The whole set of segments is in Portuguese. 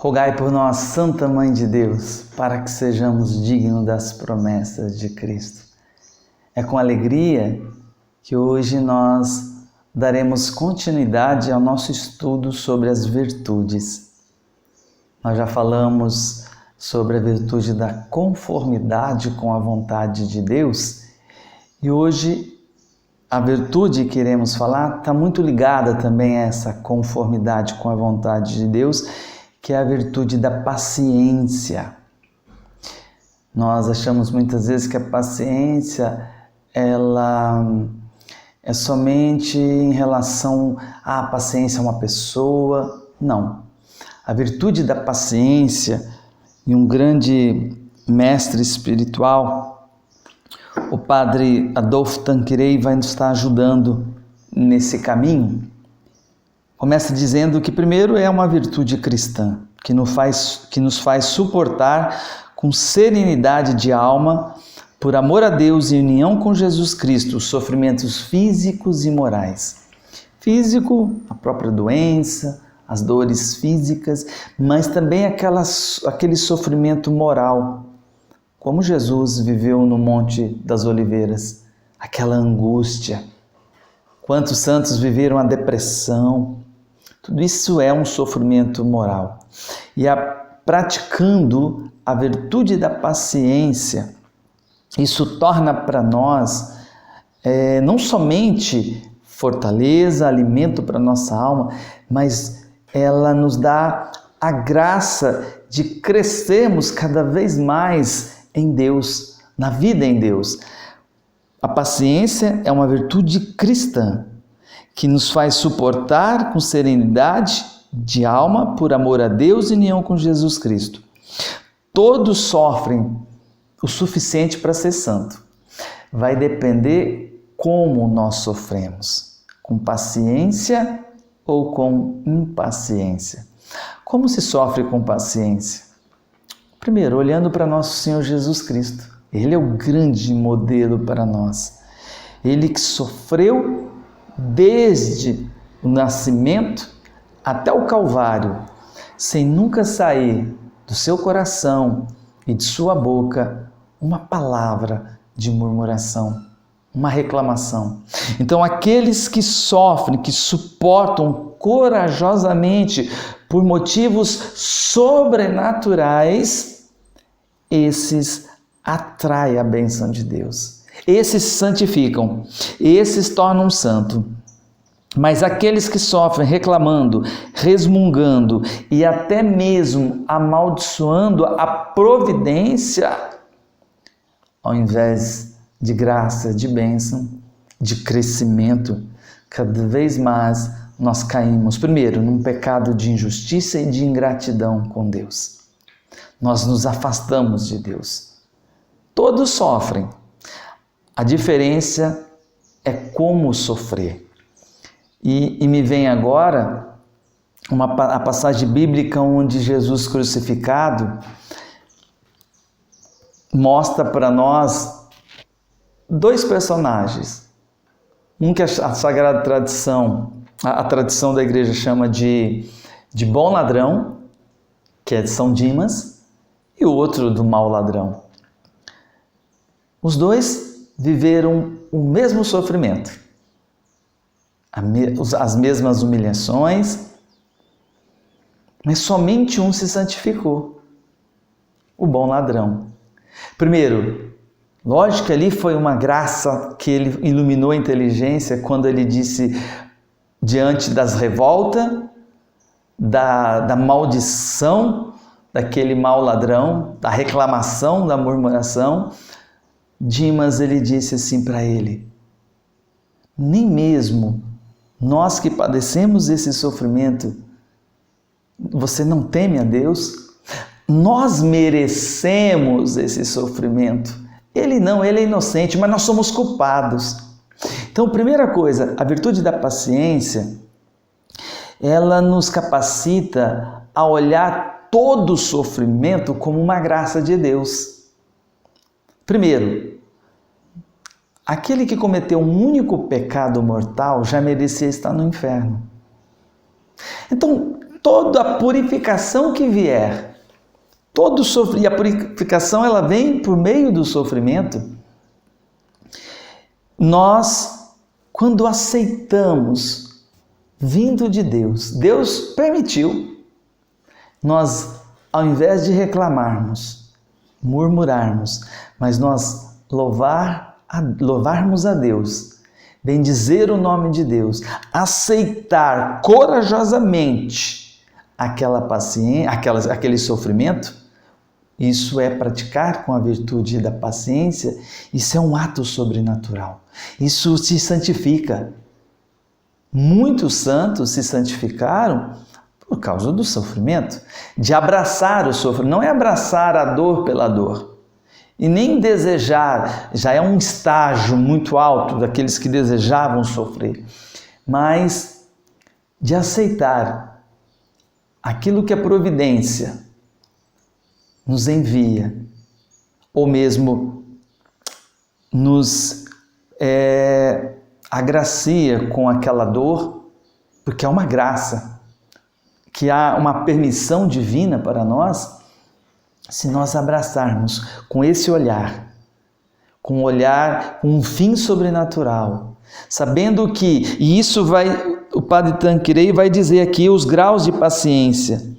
Rogai por nós, Santa Mãe de Deus, para que sejamos dignos das promessas de Cristo. É com alegria que hoje nós daremos continuidade ao nosso estudo sobre as virtudes. Nós já falamos sobre a virtude da conformidade com a vontade de Deus e hoje a virtude que iremos falar está muito ligada também a essa conformidade com a vontade de Deus, que é a virtude da paciência. Nós achamos muitas vezes que a paciência ela é somente em relação à paciência a uma pessoa. Não. A virtude da paciência, e um grande mestre espiritual, o padre Adolphe Tanqueray, vai nos estar ajudando nesse caminho. Começa dizendo que primeiro é uma virtude cristã, que nos faz suportar com serenidade de alma, por amor a Deus e união com Jesus Cristo, os sofrimentos físicos e morais. Físico, a própria doença, as dores físicas, mas também aquele sofrimento moral, como Jesus viveu no Monte das Oliveiras, aquela angústia. Quantos santos viveram a depressão? Tudo isso é um sofrimento moral. E praticando a virtude da paciência, isso torna para nós não somente fortaleza, alimento para a nossa alma, mas ela nos dá a graça de crescermos cada vez mais em Deus, na vida em Deus. A paciência é uma virtude cristã, que nos faz suportar com serenidade de alma, por amor a Deus e união com Jesus Cristo. Todos sofrem o suficiente para ser santo. Vai depender como nós sofremos, com paciência ou com impaciência. Como se sofre com paciência? Primeiro, olhando para nosso Senhor Jesus Cristo. Ele é o grande modelo para nós. Ele que sofreu desde o nascimento até o Calvário, sem nunca sair do seu coração e de sua boca uma palavra de murmuração, uma reclamação. Então, aqueles que sofrem, que suportam corajosamente por motivos sobrenaturais, esses atraem a bênção de Deus. Esses santificam, esses tornam santo. Mas aqueles que sofrem reclamando, resmungando e até mesmo amaldiçoando a providência, ao invés de graça, de bênção, de crescimento, cada vez mais nós caímos, primeiro, num pecado de injustiça e de ingratidão com Deus. Nós nos afastamos de Deus. Todos sofrem. A diferença é como sofrer. E me vem agora a passagem bíblica onde Jesus crucificado mostra para nós dois personagens. Um que a Sagrada Tradição, a tradição da igreja chama de bom ladrão, que é de São Dimas, e o outro do mau ladrão. Os dois viveram o mesmo sofrimento, as mesmas humilhações, mas somente um se santificou, o bom ladrão. Primeiro, lógico que ali foi uma graça que ele iluminou a inteligência quando ele disse, diante das revoltas, da maldição daquele mau ladrão, da reclamação, da murmuração, Dimas, ele disse assim para ele: nem mesmo nós que padecemos esse sofrimento, você não teme a Deus? Nós merecemos esse sofrimento. Ele não, ele é inocente, mas nós somos culpados. Então, primeira coisa, a virtude da paciência, ela nos capacita a olhar todo o sofrimento como uma graça de Deus. Primeiro, aquele que cometeu um único pecado mortal já merecia estar no inferno. Então, toda a purificação que vier, e a purificação ela vem por meio do sofrimento. Nós, quando aceitamos vindo de Deus, Deus permitiu, nós, ao invés de reclamarmos, murmurarmos, mas nós louvarmos a Deus, bendizer o nome de Deus, aceitar corajosamente aquela paciência, aquele sofrimento, isso é praticar com a virtude da paciência, isso é um ato sobrenatural, isso se santifica. Muitos santos se santificaram por causa do sofrimento, de abraçar o sofrimento, não é abraçar a dor pela dor, e nem desejar, já é um estágio muito alto daqueles que desejavam sofrer, mas de aceitar aquilo que a providência nos envia, ou mesmo nos agracia com aquela dor, porque é uma graça, que há uma permissão divina para nós, se nós abraçarmos com esse olhar, com um fim sobrenatural, sabendo que, e isso o Padre Tanqueray vai dizer aqui os graus de paciência.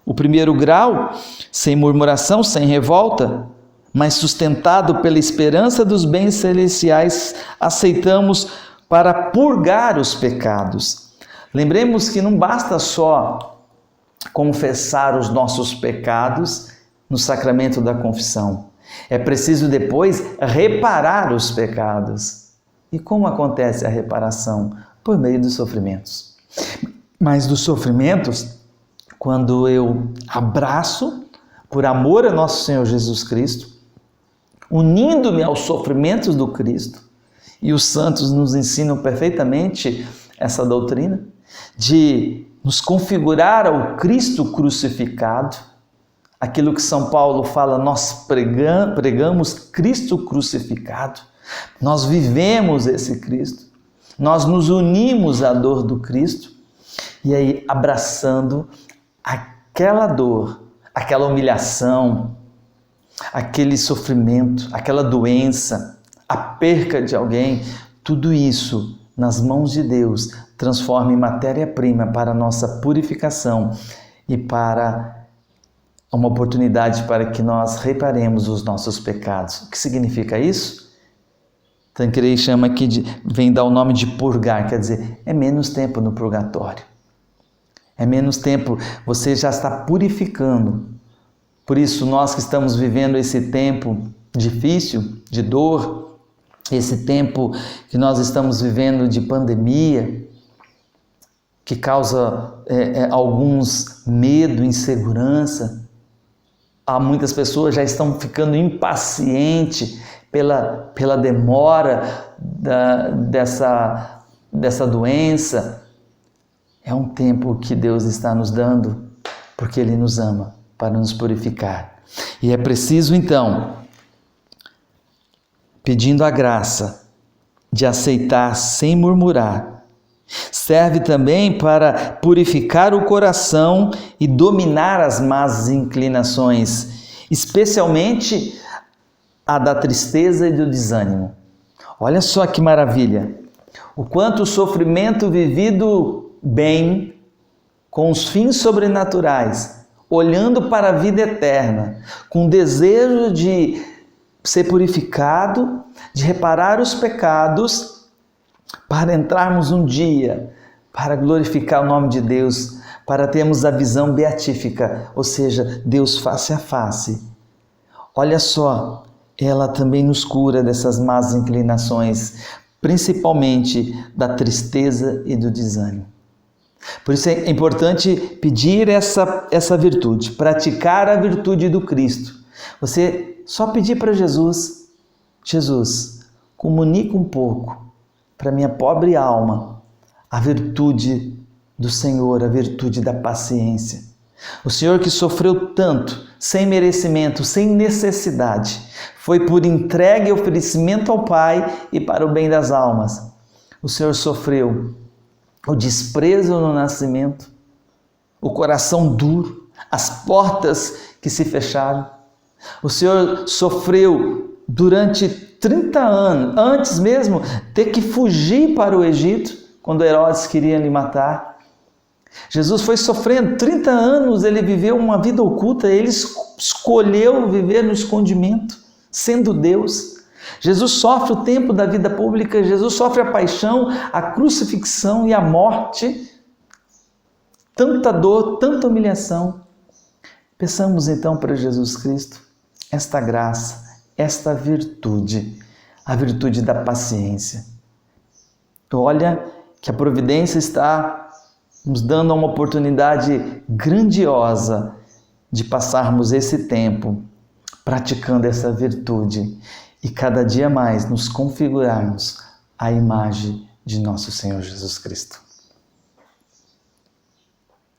O primeiro grau, sem murmuração, sem revolta, mas sustentado pela esperança dos bens celestiais, aceitamos para purgar os pecados. Lembremos que não basta só confessar os nossos pecados no sacramento da confissão. É preciso depois reparar os pecados. E como acontece a reparação? Por meio dos sofrimentos. Mas dos sofrimentos, quando eu abraço, por amor a nosso Senhor Jesus Cristo, unindo-me aos sofrimentos do Cristo, e os santos nos ensinam perfeitamente essa doutrina, de nos configurar ao Cristo crucificado, aquilo que São Paulo fala, nós pregamos Cristo crucificado, nós vivemos esse Cristo, nós nos unimos à dor do Cristo, e aí abraçando aquela dor, aquela humilhação, aquele sofrimento, aquela doença, a perca de alguém, tudo isso nas mãos de Deus transforma em matéria-prima para a nossa purificação e para uma oportunidade para que nós reparemos os nossos pecados. O que significa isso? Tanqueray chama aqui vem dar o nome de purgar, quer dizer, é menos tempo no purgatório. É menos tempo, você já está purificando. Por isso, nós que estamos vivendo esse tempo difícil, de dor, esse tempo que nós estamos vivendo de pandemia, que causa alguns medo, insegurança, muitas pessoas já estão ficando impacientes pela demora dessa doença. É um tempo que Deus está nos dando, porque Ele nos ama, para nos purificar. E é preciso, então, pedindo a graça de aceitar sem murmurar. Serve também para purificar o coração e dominar as más inclinações, especialmente a da tristeza e do desânimo. Olha só que maravilha! O quanto o sofrimento vivido bem, com os fins sobrenaturais, olhando para a vida eterna, com desejo de ser purificado, de reparar os pecados, para entrarmos um dia, para glorificar o nome de Deus, para termos a visão beatífica, ou seja, Deus face a face. Olha só, ela também nos cura dessas más inclinações, principalmente da tristeza e do desânimo. Por isso é importante pedir essa virtude, praticar a virtude do Cristo. Você só pedir para Jesus, comunica um pouco para minha pobre alma a virtude do Senhor, a virtude da paciência. O Senhor que sofreu tanto, sem merecimento, sem necessidade, foi por entrega e oferecimento ao Pai e para o bem das almas. O Senhor sofreu o desprezo no nascimento, o coração duro, as portas que se fecharam. O Senhor sofreu durante 30 anos, antes mesmo ter que fugir para o Egito, quando Herodes queria lhe matar. Jesus foi sofrendo 30 anos, ele viveu uma vida oculta, ele escolheu viver no escondimento, sendo Deus. Jesus sofre o tempo da vida pública, Jesus sofre a paixão, a crucifixão e a morte. Tanta dor, tanta humilhação. Peçamos então para Jesus Cristo esta graça, esta virtude, a virtude da paciência. Olha que a providência está nos dando uma oportunidade grandiosa de passarmos esse tempo praticando essa virtude e cada dia mais nos configurarmos à imagem de nosso Senhor Jesus Cristo.